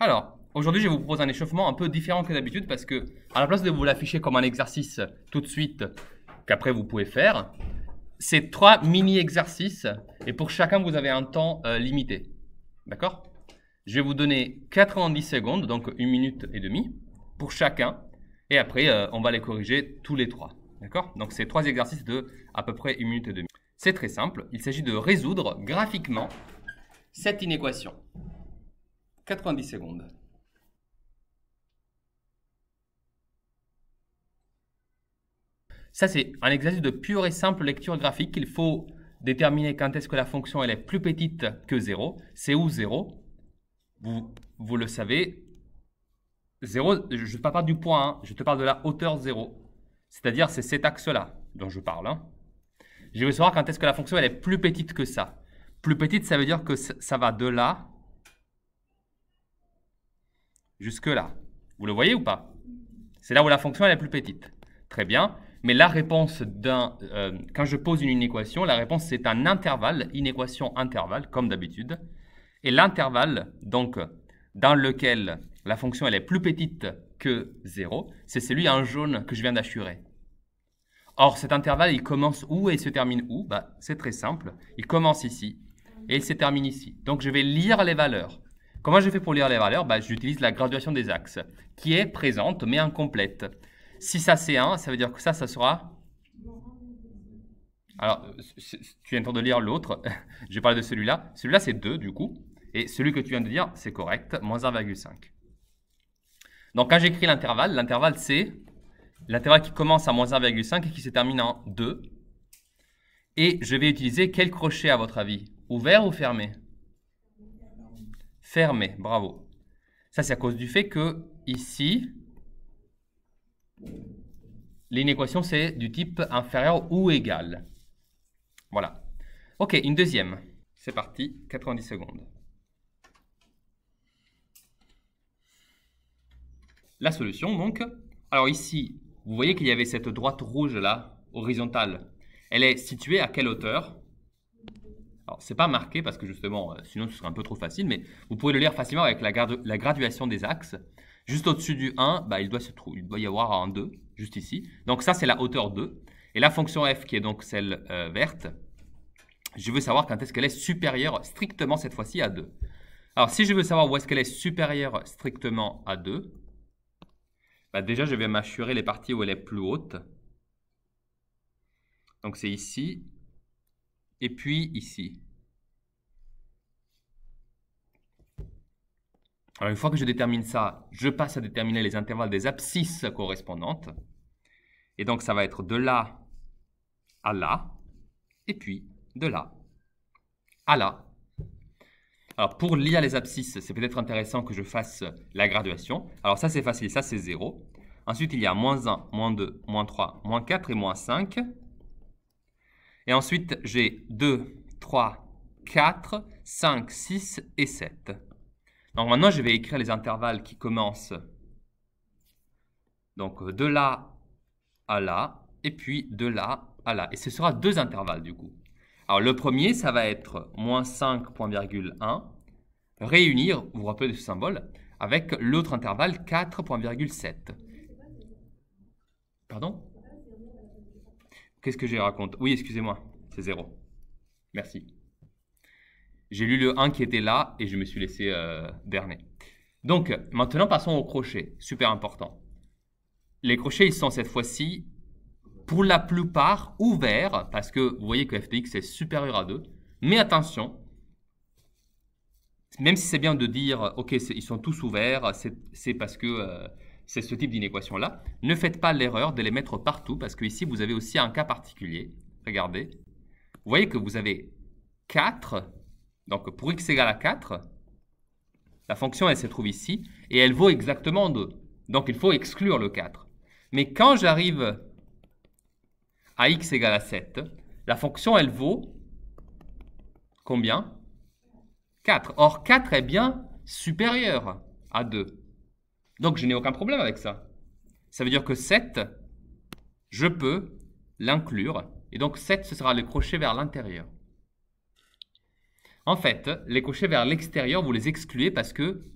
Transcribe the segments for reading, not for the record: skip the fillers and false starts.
Alors, aujourd'hui, je vous propose un échauffement un peu différent que d'habitude parce que, à la place de vous l'afficher comme un exercice tout de suite, qu'après vous pouvez faire, c'est 3 mini-exercices et pour chacun, vous avez un temps limité. D'accord? Je vais vous donner 90 secondes, donc 1 minute et demie pour chacun. Et après, on va les corriger tous les 3. D'accord? Donc, c'est 3 exercices de à peu près 1 minute et demie. C'est très simple. Il s'agit de résoudre graphiquement cette inéquation. 90 secondes. Ça, c'est un exercice de pure et simple lecture graphique. Il faut déterminer quand est-ce que la fonction elle est plus petite que 0. C'est où 0? Vous le savez. 0, je ne te parle pas du point, hein, je te parle de la hauteur 0. C'est-à-dire, c'est cet axe-là dont je parle. Hein. Je veux savoir quand est-ce que la fonction elle est plus petite que ça. Plus petite, ça veut dire que ça va de là jusque là. Vous le voyez ou pas? C'est là où la fonction elle est plus petite. Très bien. Mais la réponse quand je pose une inéquation, la réponse c'est un intervalle, inéquation intervalle, comme d'habitude. Et l'intervalle, donc, dans lequel la fonction elle est plus petite que 0, c'est celui en jaune que je viens d'assurer. Or, cet intervalle, il commence où et il se termine où? C'est très simple. Il commence ici et il se termine ici. Donc, je vais lire les valeurs. Comment je fais pour lire les valeurs? J'utilise la graduation des axes, qui est présente mais incomplète. Si ça c'est 1, ça veut dire que ça sera... Alors, tu viens de lire l'autre. Je vais parler de celui-là. Celui-là, c'est 2 du coup. Et celui que tu viens de dire, c'est correct, moins 1,5. Donc, quand j'écris l'intervalle, c'est l'intervalle qui commence à moins 1,5 et qui se termine en 2. Et je vais utiliser quel crochet à votre avis? Ouvert ou fermé? Fermé, bravo. Ça, c'est à cause du fait que ici, l'inéquation, c'est du type inférieur ou égal. Voilà. Ok, une deuxième. C'est parti, 90 secondes. La solution, donc. Alors ici, vous voyez qu'il y avait cette droite rouge là, horizontale. Elle est située à quelle hauteur? Alors, c'est pas marqué parce que justement, sinon ce serait un peu trop facile, mais vous pouvez le lire facilement avec la graduation des axes. Juste au-dessus du 1, il doit y avoir un 2, juste ici. Donc ça, c'est la hauteur 2. Et la fonction f, qui est donc celle verte, je veux savoir quand est-ce qu'elle est supérieure strictement cette fois-ci à 2. Alors, si je veux savoir où est-ce qu'elle est supérieure strictement à 2, déjà, je vais m'assurer les parties où elle est plus haute. Donc, c'est ici. Et puis ici. Alors, une fois que je détermine ça, je passe à déterminer les intervalles des abscisses correspondantes. Et donc, ça va être de là à là. Et puis, de là à là. Alors, pour lire les abscisses, c'est peut-être intéressant que je fasse la graduation. Alors, ça, c'est facile. Ça, c'est 0. Ensuite, il y a moins 1, moins 2, moins 3, moins 4 et moins 5. Et ensuite, j'ai 2, 3, 4, 5, 6 et 7. Donc, maintenant, je vais écrire les intervalles qui commencent donc de là à là et puis de là à là. Et ce sera 2 intervalles du coup. Alors, le premier, ça va être moins 5,1, réunir, vous vous rappelez de ce symbole, avec l'autre intervalle 4,7. Pardon? Qu'est-ce que j'ai raconté? Oui, excusez-moi, c'est 0. Merci. J'ai lu le 1 qui était là et je me suis laissé berner. Donc, maintenant, passons au crochet. Super important. Les crochets, ils sont cette fois-ci, pour la plupart, ouverts parce que vous voyez que f de x est supérieur à 2. Mais attention, même si c'est bien de dire, ok, ils sont tous ouverts, c'est parce que c'est ce type d'inéquation-là, ne faites pas l'erreur de les mettre partout parce que ici, vous avez aussi un cas particulier. Regardez. Vous voyez que vous avez 4. Donc, pour x égale à 4, la fonction, elle se trouve ici et elle vaut exactement 2. Donc, il faut exclure le 4. Mais quand j'arrive à x égale à 7, la fonction, elle vaut combien? 4. Or, 4 est bien supérieur à 2. Donc, je n'ai aucun problème avec ça. Ça veut dire que 7, je peux l'inclure. Et donc, 7, ce sera le crochet vers l'intérieur. En fait, les crochets vers l'extérieur, vous les excluez parce que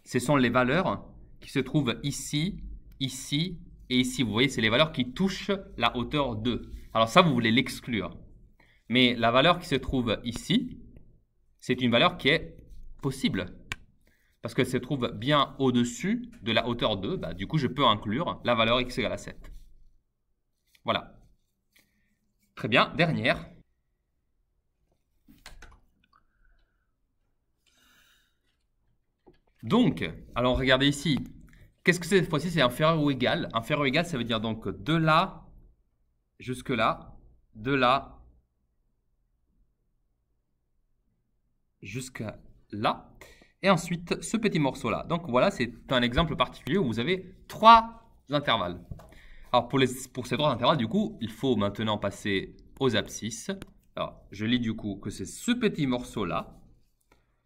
ce sont les valeurs qui se trouvent ici, ici et ici. Vous voyez, c'est les valeurs qui touchent la hauteur 2. Alors ça, vous voulez l'exclure. Mais la valeur qui se trouve ici, c'est une valeur qui est possible. Parce qu'elle se trouve bien au-dessus de la hauteur 2. Bah, du coup, je peux inclure la valeur x égale à 7. Voilà. Très bien. Dernière. Donc, alors regardez ici. Qu'est-ce que c'est cette fois-ci? C'est inférieur ou égal. Inférieur ou égal, ça veut dire donc de là jusque là, de là jusqu'à là. Et ensuite, ce petit morceau-là. Donc voilà, c'est un exemple particulier où vous avez 3 intervalles. Alors pour ces 3 intervalles, du coup, il faut maintenant passer aux abscisses. Alors, je lis du coup que c'est ce petit morceau-là,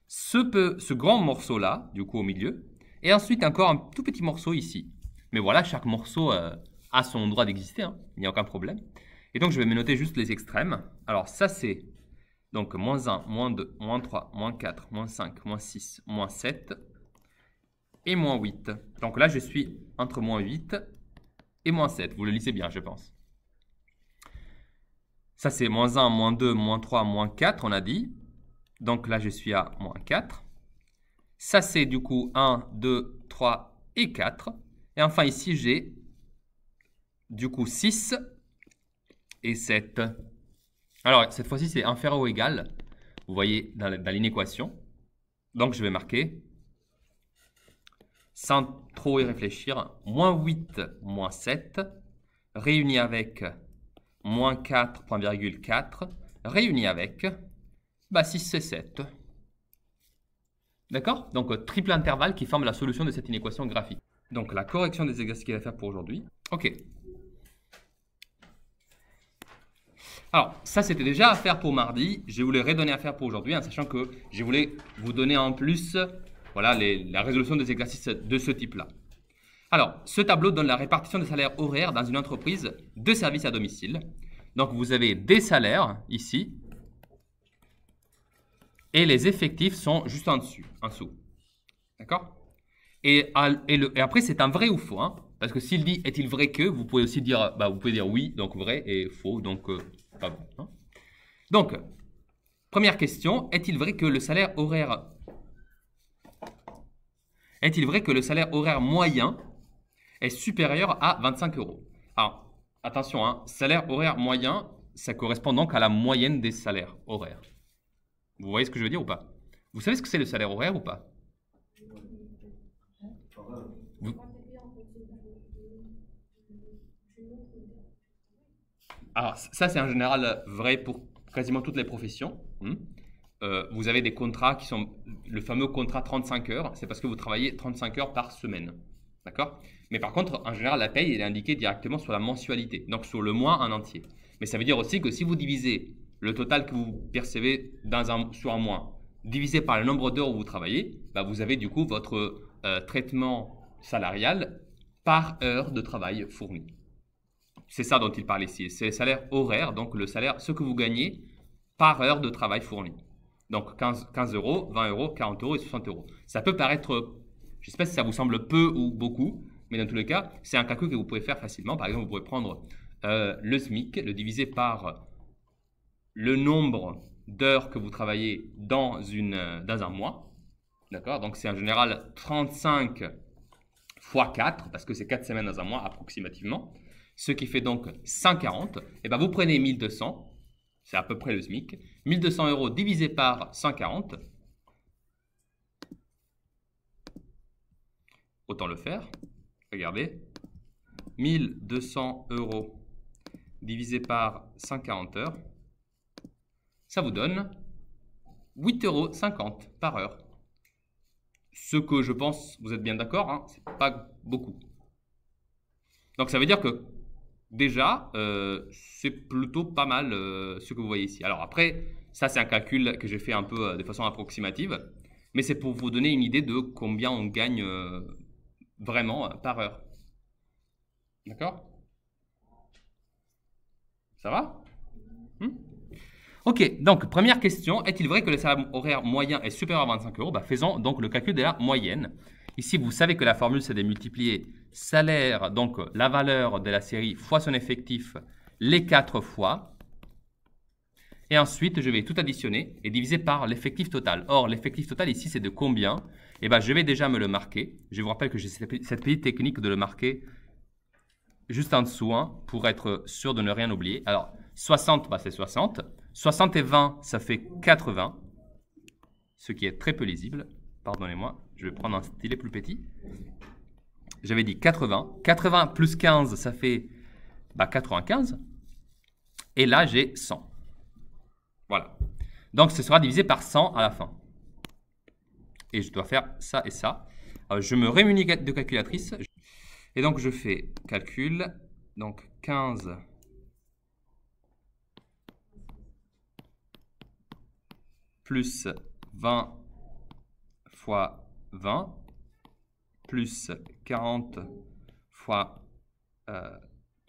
ce grand morceau-là, du coup au milieu, et ensuite encore un tout petit morceau ici. Mais voilà, chaque morceau a son droit d'exister, hein, il n'y a aucun problème. Et donc je vais me noter juste les extrêmes. Alors ça c'est donc moins 1, moins 2, moins 3, moins 4, moins 5, moins 6, moins 7 et moins 8. Donc là je suis entre moins 8 et moins 7. Vous le lisez bien, je pense. Ça c'est moins 1, moins 2, moins 3, moins 4, on a dit. Donc là je suis à moins 4. Ça c'est du coup 1, 2, 3 et 4. Et enfin ici j'ai du coup 6 et 7. Alors cette fois-ci c'est inférieur ou égal. Vous voyez dans l'inéquation. Donc je vais marquer, sans trop y réfléchir, moins 8, moins 7, réuni avec moins 4, point virgule 4, réuni avec 6 et 7. D'accord? Donc triple intervalle qui forme la solution de cette inéquation graphique. Donc la correction des exercices qu'il va faire pour aujourd'hui. Ok. Alors, ça, c'était déjà à faire pour mardi. Je vous l'ai redonné à faire pour aujourd'hui, en sachant que je voulais vous donner en plus voilà, la résolution des exercices de ce type-là. Alors, ce tableau donne la répartition des salaires horaires dans une entreprise de services à domicile. Donc, vous avez des salaires ici. Et les effectifs sont juste en dessous. D'accord? Et après, c'est un vrai ou faux. Hein, parce que s'il dit « est-il vrai que », vous pouvez aussi dire, vous pouvez dire oui, donc vrai, et faux, donc pas vrai. Hein. Donc, première question, est-il vrai que le salaire horaire moyen est supérieur à 25 €? Alors, attention, hein, salaire horaire moyen, ça correspond donc à la moyenne des salaires horaires. Vous voyez ce que je veux dire ou pas? Vous savez ce que c'est le salaire horaire ou pas? Alors, ça, c'est en général vrai pour quasiment toutes les professions. Vous avez des contrats qui sont le fameux contrat 35 heures. C'est parce que vous travaillez 35 heures par semaine. D'accord? Mais par contre, en général, la paye est indiquée directement sur la mensualité, donc sur le mois en entier. Mais ça veut dire aussi que si vous divisez le total que vous percevez sur un mois, divisé par le nombre d'heures où vous travaillez, vous avez du coup votre traitement salarial par heure de travail fourni. C'est ça dont il parle ici. C'est le salaire horaire, donc le salaire, ce que vous gagnez par heure de travail fourni. Donc 15 €, 20 €, 40 € et 60 €. Ça peut paraître, je ne sais pas si ça vous semble peu ou beaucoup, mais dans tous les cas, c'est un calcul que vous pouvez faire facilement. Par exemple, vous pouvez prendre le SMIC, le diviser par le nombre d'heures que vous travaillez dans un mois. D'accord? Donc c'est en général 35 fois 4, parce que c'est 4 semaines dans un mois approximativement. Ce qui fait donc 140. Et vous prenez 1200, c'est à peu près le SMIC. 1200 € divisé par 140. Autant le faire. Regardez. 1200 € divisé par 140 heures. Ça vous donne 8,50 € par heure. Ce que je pense, vous êtes bien d'accord, hein, c'est pas beaucoup. Donc ça veut dire que déjà, c'est plutôt pas mal ce que vous voyez ici. Alors après, ça c'est un calcul que j'ai fait un peu de façon approximative, mais c'est pour vous donner une idée de combien on gagne vraiment par heure. D'accord? Ça va? Ok, donc première question, est-il vrai que le salaire horaire moyen est supérieur à 25 €? Faisons donc le calcul de la moyenne. Ici, vous savez que la formule, c'est de multiplier salaire, donc la valeur de la série fois son effectif, les 4 fois. Et ensuite, je vais tout additionner et diviser par l'effectif total. Or, l'effectif total ici, c'est de combien? Eh bien, je vais déjà me le marquer. Je vous rappelle que j'ai cette petite technique de le marquer juste en dessous, hein, pour être sûr de ne rien oublier. Alors, 60, bah, c'est 60. 60 et 20, ça fait 80, ce qui est très peu lisible. Pardonnez-moi, je vais prendre un stylet plus petit. J'avais dit 80. 80 plus 15, ça fait 95. Et là, j'ai 100. Voilà. Donc, ce sera divisé par 100 à la fin. Et je dois faire ça et ça. Alors, je me rémunis de calculatrice. Et donc, je fais calcul. Donc, 15 plus 20 fois 20 plus 40 fois,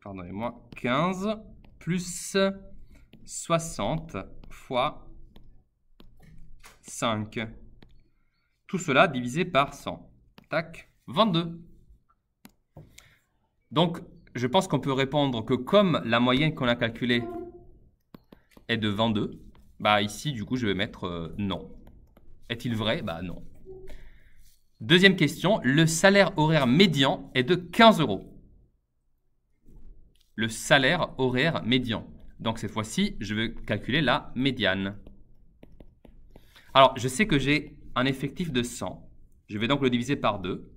pardonnez-moi, 15 plus 60 fois 5. Tout cela divisé par 100. Tac, 22. Donc, je pense qu'on peut répondre que comme la moyenne qu'on a calculée est de 22, bah ici, du coup, je vais mettre non. Est-il vrai? Bah non. Deuxième question, le salaire horaire médian est de 15 €. Le salaire horaire médian. Donc cette fois-ci, je vais calculer la médiane. Alors, je sais que j'ai un effectif de 100. Je vais donc le diviser par 2.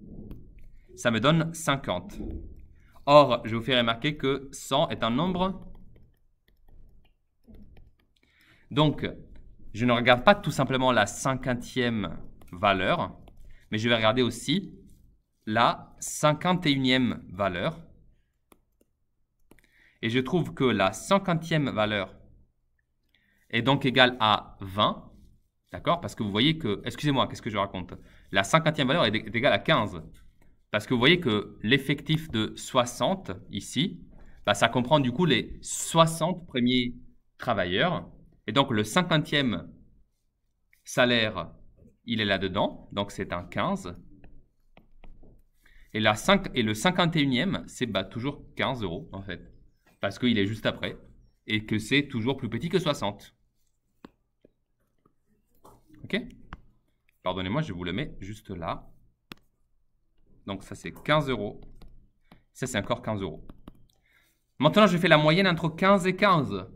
Ça me donne 50. Or, je vous fais remarquer que 100 est un nombre. Donc, je ne regarde pas tout simplement la 50e valeur, mais je vais regarder aussi la 51e valeur. Et je trouve que la 50e valeur est donc égale à 20. D'accord? Parce que vous voyez que, excusez-moi, qu'est-ce que je raconte? La 50e valeur est égale à 15. Parce que vous voyez que l'effectif de 60, ici, bah, ça comprend du coup les 60 premiers travailleurs. Et donc, le 50e salaire, il est là-dedans. Donc, c'est un 15. Et, le 51e, c'est bah, toujours 15 € en fait. Parce qu'il est juste après. Et que c'est toujours plus petit que 60. OK? Pardonnez-moi, je vous le mets juste là. Donc, ça, c'est 15 €. Ça, c'est encore 15 €. Maintenant, je fais la moyenne entre 15 et 15.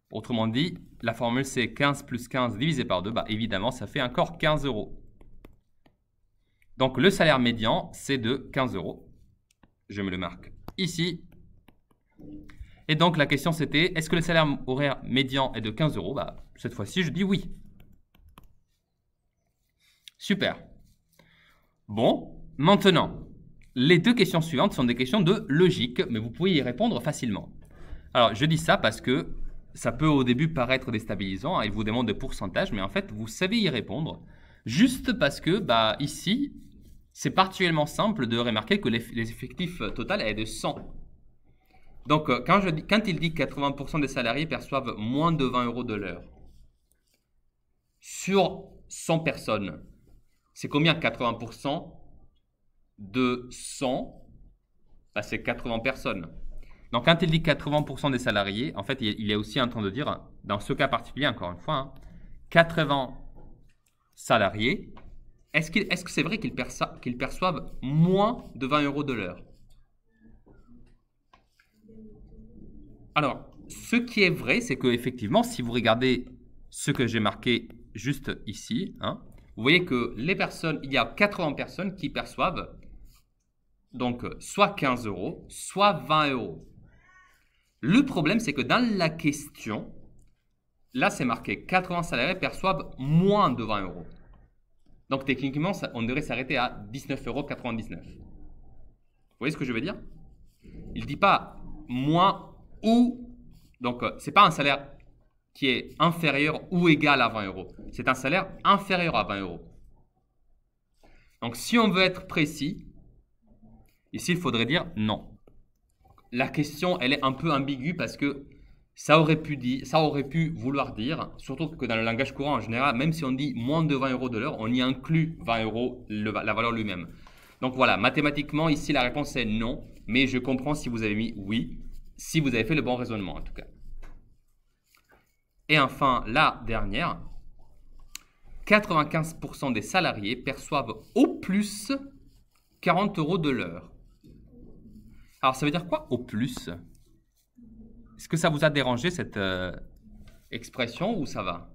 Autrement dit, la formule, c'est 15 plus 15 divisé par 2. Bah, évidemment, ça fait encore 15 €. Donc, le salaire médian, c'est de 15 €. Je me le marque ici. Et donc, la question, c'était, est-ce que le salaire horaire médian est de 15 €? Bah, cette fois-ci, je dis oui. Super. Bon, maintenant, les deux questions suivantes sont des questions de logique, mais vous pouvez y répondre facilement. Alors, je dis ça parce que ça peut au début paraître déstabilisant, hein, il vous demande des pourcentages, mais en fait, vous savez y répondre, juste parce que, bah, ici, c'est particulièrement simple de remarquer que l'effectif total est de 100. Donc, quand il dit que 80% des salariés perçoivent moins de 20 € de l'heure, sur 100 personnes, c'est combien 80% de 100? Bah, c'est 80 personnes. Donc, quand il dit 80% des salariés, en fait, il est aussi en train de dire, dans ce cas particulier, encore une fois, hein, 80 salariés, est-ce que c'est vrai qu'ils perçoivent moins de 20 € de l'heure? Alors, ce qui est vrai, c'est qu'effectivement, si vous regardez ce que j'ai marqué juste ici, hein, vous voyez que il y a 80 personnes qui perçoivent donc soit 15 €, soit 20 €. Le problème, c'est que dans la question, là, c'est marqué 80 salariés perçoivent moins de 20 €. Donc, techniquement, on devrait s'arrêter à 19,99 €. Vous voyez ce que je veux dire? Il ne dit pas moins ou. Donc, ce n'est pas un salaire qui est inférieur ou égal à 20 €. C'est un salaire inférieur à 20 €. Donc, si on veut être précis, ici, il faudrait dire non. La question, elle est un peu ambiguë parce que Ça aurait pu vouloir dire, surtout que dans le langage courant en général, même si on dit moins de 20 euros de l'heure, on y inclut 20 euros la valeur lui-même. Donc voilà, mathématiquement, ici la réponse est non, mais je comprends si vous avez mis oui, si vous avez fait le bon raisonnement en tout cas. Et enfin, la dernière, 95% des salariés perçoivent au plus 40 euros de l'heure. Alors ça veut dire quoi au plus? Est-ce que ça vous a dérangé cette expression ou ça va?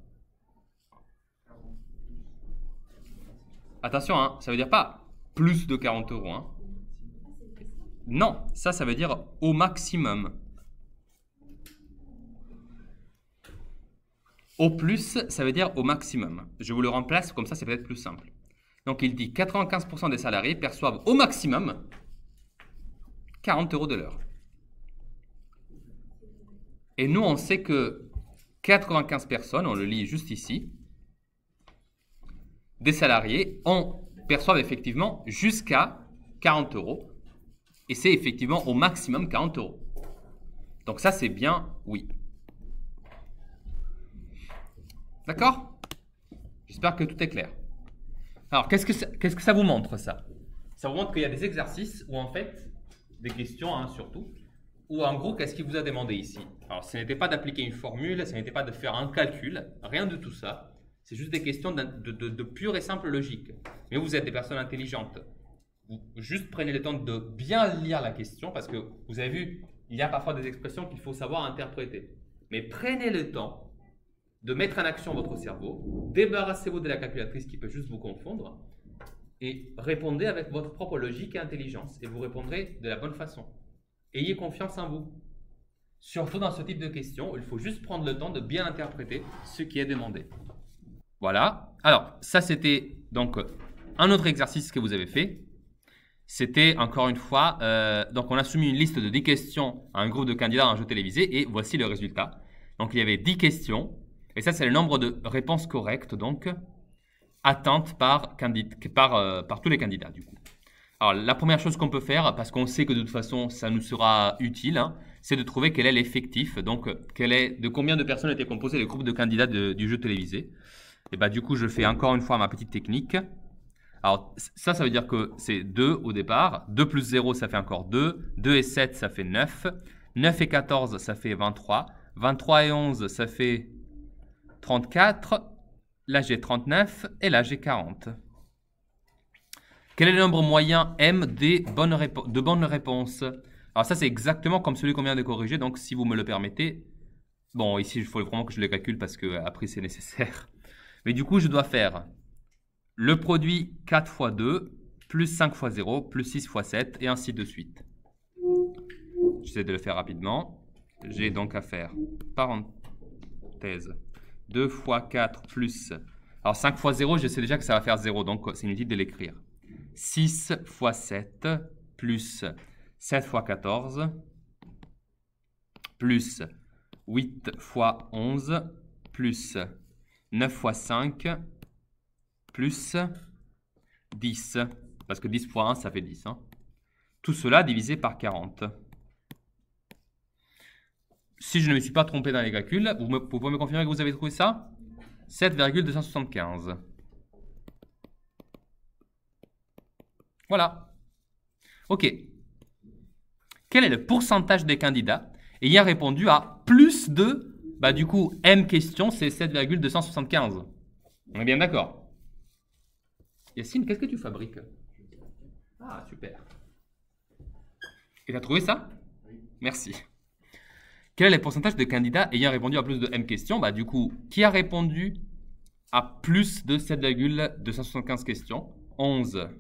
Attention, hein, ça veut dire pas plus de 40 euros. Hein. Non, ça veut dire au maximum. Au plus, ça veut dire au maximum. Je vous le remplace, comme ça c'est peut-être plus simple. Donc il dit 95% des salariés perçoivent au maximum 40 euros de l'heure. Et nous, on sait que 95 personnes, on le lit juste ici, des salariés perçoivent effectivement jusqu'à 40 euros. Et c'est effectivement au maximum 40 euros. Donc ça, c'est bien oui. D'accord? J'espère que tout est clair. Alors, qu'est-ce que ça vous montre, ça? Ça vous montre qu'il y a des exercices où, en fait, des questions, hein, surtout, où, en gros, qu'est-ce qu'il vous a demandé ici? Alors, ce n'était pas d'appliquer une formule, ce n'était pas de faire un calcul, rien de tout ça. C'est juste des questions de pure et simple logique. Mais vous êtes des personnes intelligentes. Vous juste prenez le temps de bien lire la question, parce que, vous avez vu, il y a parfois des expressions qu'il faut savoir interpréter. Mais prenez le temps de mettre en action votre cerveau, débarrassez-vous de la calculatrice qui peut juste vous confondre et répondez avec votre propre logique et intelligence et vous répondrez de la bonne façon. Ayez confiance en vous. Surtout dans ce type de questions, il faut juste prendre le temps de bien interpréter ce qui est demandé. Voilà. Alors, ça c'était donc un autre exercice que vous avez fait. C'était encore une fois, donc on a soumis une liste de 10 questions à un groupe de candidats à un jeu télévisé et voici le résultat. Donc il y avait 10 questions. Et ça, c'est le nombre de réponses correctes, donc, atteintes par tous les candidats, du coup. Alors, la première chose qu'on peut faire, parce qu'on sait que de toute façon, ça nous sera utile, hein, c'est de trouver quel est l'effectif, donc, de combien de personnes étaient composé le groupe de candidats du jeu télévisé. Et bah, du coup, je fais encore une fois ma petite technique. Alors, ça veut dire que c'est 2 au départ. 2 plus 0, ça fait encore 2. 2 et 7, ça fait 9. 9 et 14, ça fait 23. 23 et 11, ça fait 34, là j'ai 39 et là j'ai 40. Quel est le nombre moyen M de bonnes réponses? Alors ça c'est exactement comme celui qu'on vient de corriger, donc si vous me le permettez, bon ici il faut vraiment que je le calcule parce que après c'est nécessaire. Mais du coup je dois faire le produit 4 fois 2, plus 5 fois 0, plus 6 fois 7 et ainsi de suite. J'essaie de le faire rapidement. J'ai donc à faire parenthèse. 2 fois 4 plus... Alors 5 fois 0, je sais déjà que ça va faire 0, donc c'est inutile de l'écrire. 6 fois 7 plus 7 fois 14 plus 8 fois 11 plus 9 fois 5 plus 10. Parce que 10 fois 1, ça fait 10. Hein. Tout cela divisé par 40. Si je ne me suis pas trompé dans les calculs, vous pouvez me confirmer que vous avez trouvé ça? 7,275. Voilà. OK. Quel est le pourcentage des candidats ayant répondu à plus de... Bah du coup, M question, c'est 7,275. On est bien d'accord? Yacine, qu'est-ce que tu fabriques? Ah, super. Et tu as trouvé ça? Oui. Merci. Quel est le pourcentage de candidats ayant répondu à plus de M questions? Bah, du coup, qui a répondu à plus de 7,275 questions? 11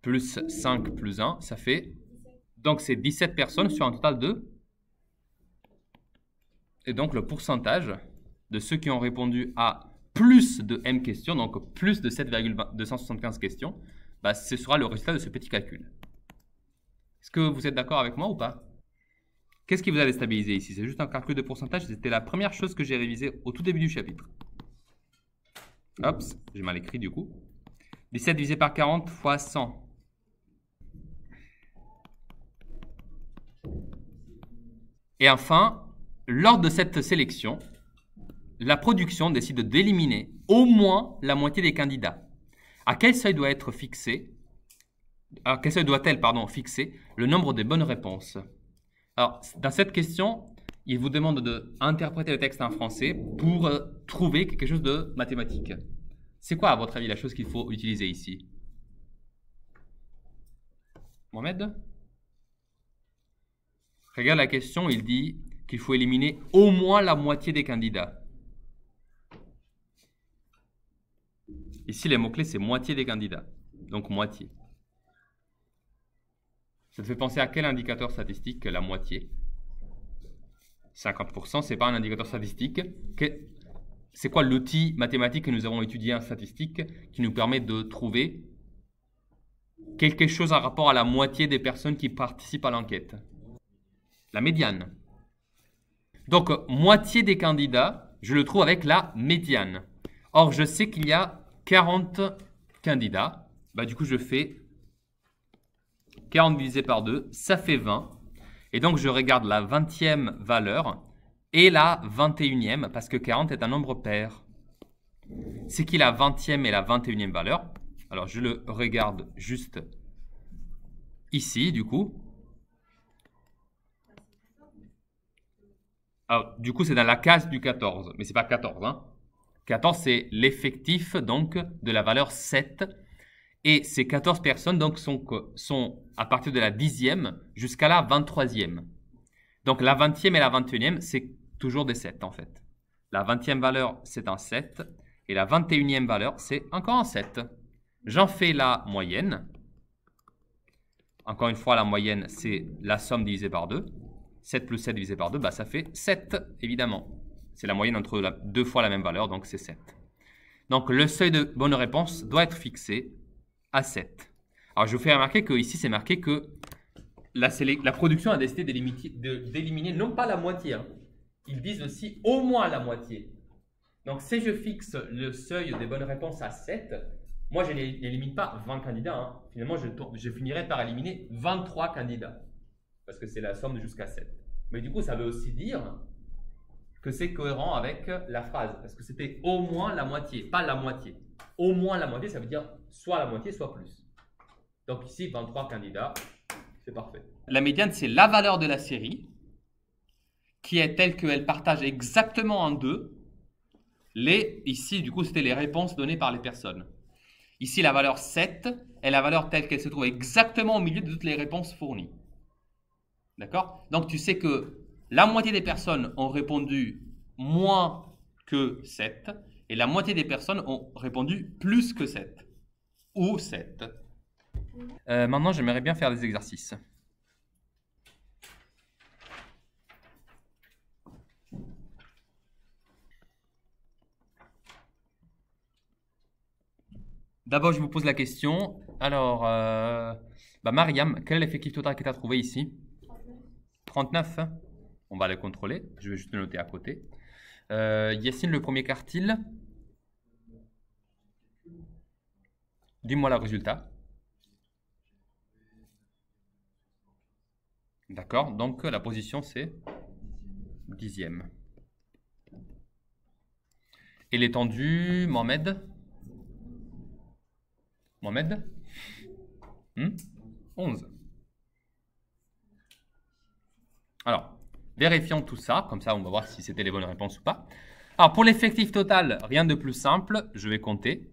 plus 5 plus 1, ça fait... Donc, c'est 17 personnes sur un total de... Et donc, le pourcentage de ceux qui ont répondu à plus de M questions, donc plus de 7,275 questions, bah, ce sera le résultat de ce petit calcul. Est-ce que vous êtes d'accord avec moi ou pas? Qu'est-ce qui vous a déstabilisé ici? C'est juste un calcul de pourcentage. C'était la première chose que j'ai révisée au tout début du chapitre. Hop, j'ai mal écrit du coup. 17 divisé par 40 fois 100. Et enfin, lors de cette sélection, la production décide d'éliminer au moins la moitié des candidats. À quel seuil doit-elle fixer le nombre de bonnes réponses? Alors, dans cette question, il vous demande d'interpréter le texte en français pour trouver quelque chose de mathématique. C'est quoi, à votre avis, la chose qu'il faut utiliser ici? Mohamed? Regarde la question, il dit qu'il faut éliminer au moins la moitié des candidats. Ici, les mots-clés, c'est moitié des candidats. Donc, moitié. Ça te fait penser à quel indicateur statistique, la moitié? 50%, ce n'est pas un indicateur statistique. C'est quoi l'outil mathématique que nous avons étudié en statistique qui nous permet de trouver quelque chose en rapport à la moitié des personnes qui participent à l'enquête? La médiane. Donc, moitié des candidats, je le trouve avec la médiane. Or, je sais qu'il y a 40 candidats. Bah, du coup, je fais 40 divisé par 2, ça fait 20. Et donc, je regarde la 20e valeur et la 21e, parce que 40 est un nombre pair. C'est qui la 20e et la 21e valeur? Alors, je le regarde juste ici, du coup. Alors, du coup, c'est dans la case du 14, mais ce n'est pas 14. Hein. 14, c'est l'effectif donc de la valeur 7. Et ces 14 personnes donc, sont à partir de la 10e jusqu'à la 23e. Donc, la 20e et la 21e, c'est toujours des 7 en fait. La 20e valeur, c'est un 7. Et la 21e valeur, c'est encore un 7. J'en fais la moyenne. Encore une fois, la moyenne, c'est la somme divisée par 2. 7 plus 7 divisé par 2, bah, ça fait 7, évidemment. C'est la moyenne entre deux fois la même valeur, donc c'est 7. Donc, le seuil de bonne réponse doit être fixé à 7. Alors, je vous fais remarquer qu'ici, c'est marqué que la production a décidé d'éliminer non pas la moitié. Hein. Ils disent aussi au moins la moitié. Donc, si je fixe le seuil des bonnes réponses à 7, moi, je n'élimine pas 20 candidats. Hein. Finalement, je finirai par éliminer 23 candidats. Parce que c'est la somme jusqu'à 7. Mais du coup, ça veut aussi dire que c'est cohérent avec la phrase. Parce que c'était au moins la moitié, pas la moitié. Au moins la moitié, ça veut dire soit la moitié, soit plus. Donc ici, 23 candidats, c'est parfait. La médiane, c'est la valeur de la série qui est telle qu'elle partage exactement en deux ici, du coup, c'était les réponses données par les personnes. Ici, la valeur 7 est la valeur telle qu'elle se trouve exactement au milieu de toutes les réponses fournies. D'accord? Donc, tu sais que la moitié des personnes ont répondu moins que 7 et la moitié des personnes ont répondu plus que 7 ou 7. Maintenant, j'aimerais bien faire des exercices. D'abord, je vous pose la question. Alors, Mariam, quel est l'effectif total que tu as trouvé ici? 39. On va le contrôler. Je vais juste le noter à côté. Yacine, le premier quartile. Dis-moi le résultat. D'accord. Donc, la position, c'est 10e. Et l'étendue, Mohamed? 11. Alors, vérifions tout ça. Comme ça, on va voir si c'était les bonnes réponses ou pas. Alors, pour l'effectif total, rien de plus simple. Je vais compter.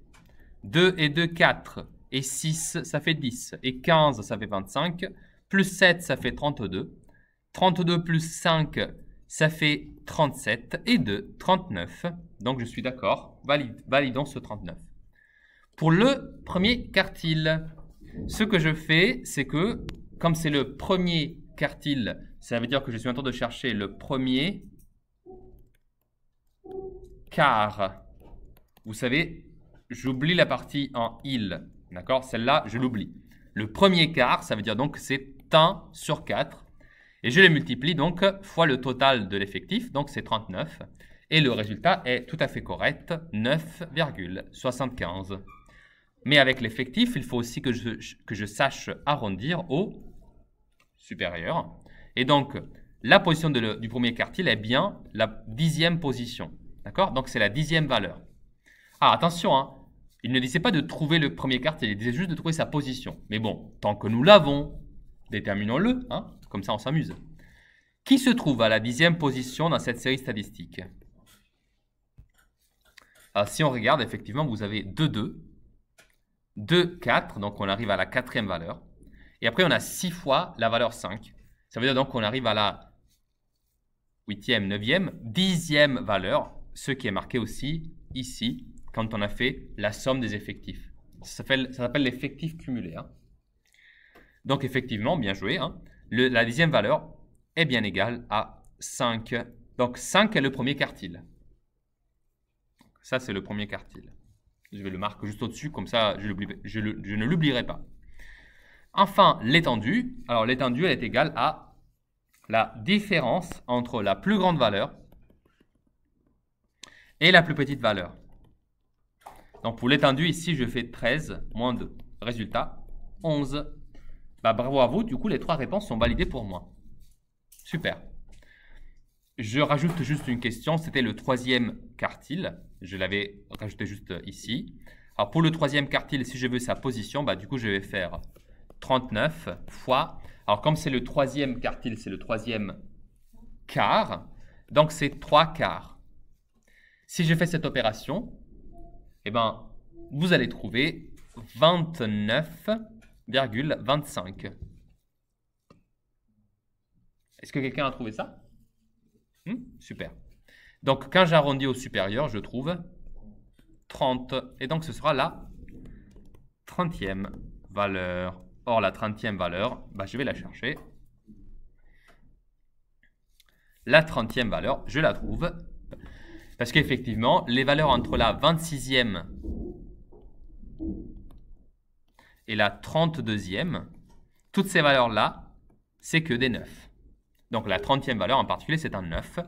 2 et 2, 4. Et 6, ça fait 10. Et 15, ça fait 25. Plus 7, ça fait 32. 32 plus 5, ça fait 37. Et 2, 39. Donc, je suis d'accord. Validons ce 39. Pour le premier quartile, ce que je fais, c'est que, comme c'est le premier quartile, ça veut dire que je suis en train de chercher le premier quart. Vous savez, j'oublie la partie en il. D'accord? Celle-là, je l'oublie. Le premier quart, ça veut dire donc que c'est 1 sur 4. Et je le multiplie donc fois le total de l'effectif, donc c'est 39. Et le résultat est tout à fait correct, 9,75. Mais avec l'effectif, il faut aussi que je sache arrondir au supérieur. Et donc, la position du premier quartile est bien la 10e position. D'accord? Donc, c'est la 10e valeur. Ah, attention, hein. Il ne disait pas de trouver le premier quartile, il disait juste de trouver sa position. Mais bon, tant que nous l'avons, déterminons-le, hein, comme ça on s'amuse. Qui se trouve à la 10e position dans cette série statistique? Alors, si on regarde, effectivement, vous avez 2, 2, 2, 4, donc on arrive à la 4e valeur. Et après, on a 6 fois la valeur 5. Ça veut dire donc qu'on arrive à la 8e, 9e, 10e valeur, ce qui est marqué aussi ici, quand on a fait la somme des effectifs. Ça s'appelle l'effectif cumulé. Hein. Donc, effectivement, bien joué. Hein. La 10e valeur est bien égale à 5. Donc, 5 est le premier quartile. Ça, c'est le premier quartile. Je vais le marquer juste au-dessus, comme ça, je ne l'oublierai pas. Enfin, l'étendue. Alors, l'étendue, elle est égale à la différence entre la plus grande valeur et la plus petite valeur. Donc, pour l'étendue, ici, je fais 13 moins 2. Résultat, 11. Bah, bravo à vous. Du coup, les 3 réponses sont validées pour moi. Super. Je rajoute juste une question. C'était le 3e quartile. Je l'avais rajouté juste ici. Alors, pour le 3e quartile, si je veux sa position, bah, du coup, je vais faire 39 fois. Alors, comme c'est le 3e quartile, c'est le 3e quart. Donc, c'est 3 quarts. Si je fais cette opération, eh ben, vous allez trouver 29,25. Est-ce que quelqu'un a trouvé ça? Super. Donc, quand j'arrondis au supérieur, je trouve 30. Et donc, ce sera la 30e valeur. Or, la 30e valeur, bah, je vais la chercher. La 30e valeur, je la trouve. Parce qu'effectivement, les valeurs entre la 26e et la 32e, toutes ces valeurs-là, c'est que des 9. Donc, la 30e valeur en particulier, c'est un 9.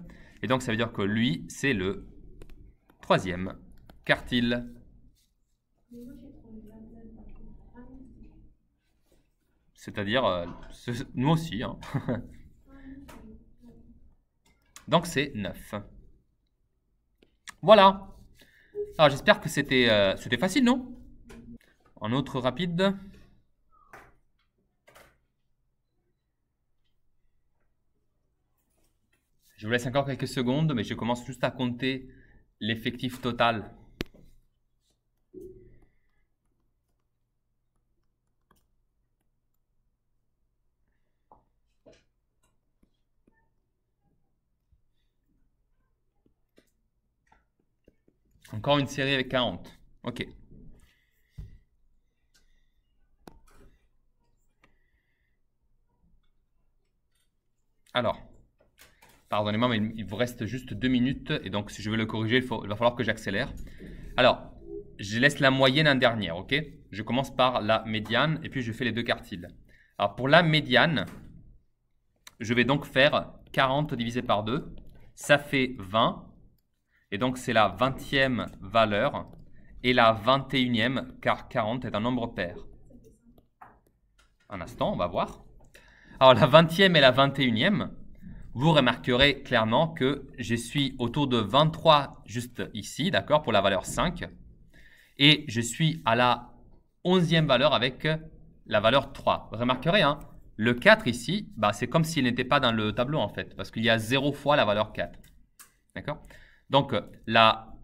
Et donc, ça veut dire que lui, c'est le 3e quartile. C'est-à-dire, nous aussi. Hein. Donc, c'est 9. Voilà. Alors, j'espère que c'était facile, non? Un autre rapide. Je vous laisse encore quelques secondes, mais je commence juste à compter l'effectif total. Encore une série avec 40. Ok. Alors, pardonnez-moi, mais il vous reste juste 2 minutes. Et donc, si je veux le corriger, il va falloir que j'accélère. Alors, je laisse la moyenne en dernière, ok? Je commence par la médiane et puis je fais les 2 quartiles. Alors, pour la médiane, je vais donc faire 40 divisé par 2. Ça fait 20. Et donc, c'est la 20e valeur et la 21e, car 40 est un nombre pair. Un instant, on va voir. Alors, la 20e et la 21e, vous remarquerez clairement que je suis autour de 23 juste ici, d'accord, pour la valeur 5. Et je suis à la 11e valeur avec la valeur 3. Vous remarquerez, hein, le 4 ici, bah, c'est comme s'il n'était pas dans le tableau en fait, parce qu'il y a 0 fois la valeur 4. D'accord? Donc, la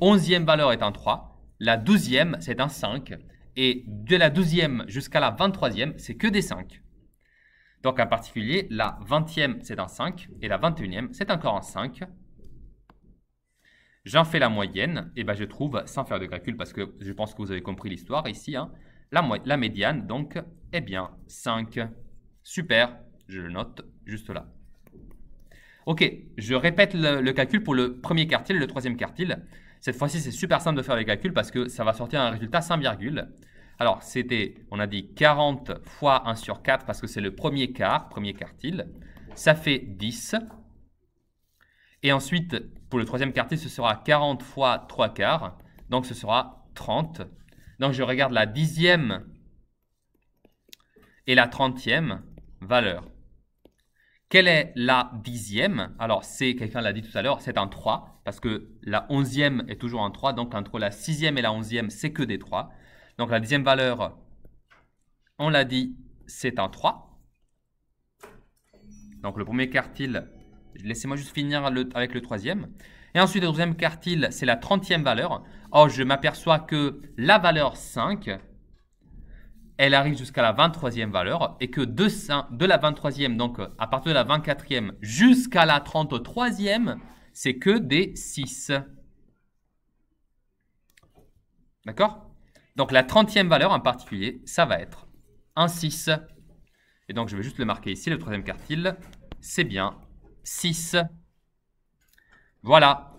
11e valeur est un 3, la 12e, c'est un 5, et de la 12e jusqu'à la 23e, c'est que des 5. Donc, en particulier, la 20e, c'est un 5, et la 21e, c'est encore un 5. J'en fais la moyenne, et ben je trouve, sans faire de calcul, parce que je pense que vous avez compris l'histoire ici, hein, la médiane, donc, est bien 5. Super, je le note juste là. Ok, je répète le calcul pour le premier quartile et le 3e quartile. Cette fois-ci, c'est super simple de faire les calculs parce que ça va sortir un résultat sans virgule. Alors, on a dit 40 fois 1 sur 4 parce que c'est le premier quart, premier quartile. Ça fait 10. Et ensuite, pour le 3e quartile, ce sera 40 fois 3 quarts. Donc, ce sera 30. Donc, je regarde la 10e et la 30e valeur. Quelle est la 10e? Alors, quelqu'un l'a dit tout à l'heure, c'est un 3, parce que la 11e est toujours un 3, donc entre la 6e et la 11e, c'est que des 3. Donc, la 10e valeur, on l'a dit, c'est un 3. Donc, le premier quartile, laissez-moi juste finir avec le 3e. Et ensuite, le deuxième quartile, c'est la 30e valeur. Or, je m'aperçois que la valeur 5, elle arrive jusqu'à la 23e valeur et que de la 23e, donc à partir de la 24e jusqu'à la 33e, c'est que des 6. D'accord? Donc, la 30e valeur en particulier, ça va être un 6. Et donc, je vais juste le marquer ici, le troisième quartile, c'est bien 6. Voilà.